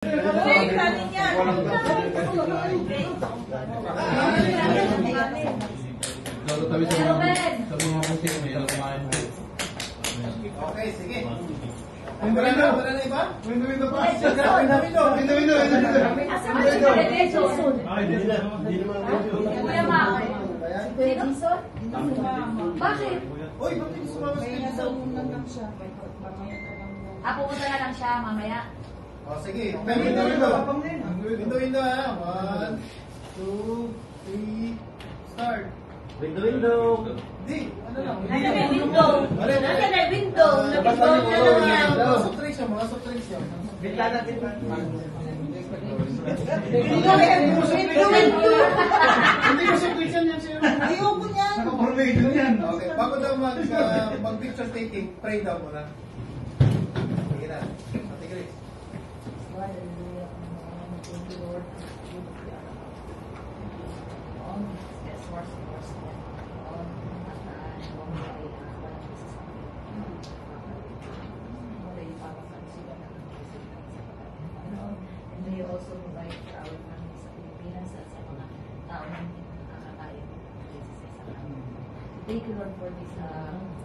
Okay, sige. Window na iba? Window pa. Window. Bakit? Uy, bakit sumama sa Edison? Pupunta na lang siya mamaya. O, sige. Window ha. 1, 2, 3, start. Window. Di, ano lang. Nasa may window. Nasa may window. Mga soft drinks yun. Bigla natin. Hindi ko soft drinks yan siya. Ayoko niyan. Naka-formation yan. Okay, bago daw mag-picture taking, pray daw muna. Sige na. Ate Grace. And may also provide for our families sa Pilipinas at sa mga tao na hindi nakakaya ng places sa kanila. Thank you, Lord, for this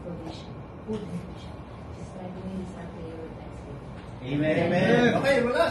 provision, food provision. Just like we need to start prayer with thanksgiving. Amen. Okay, wala.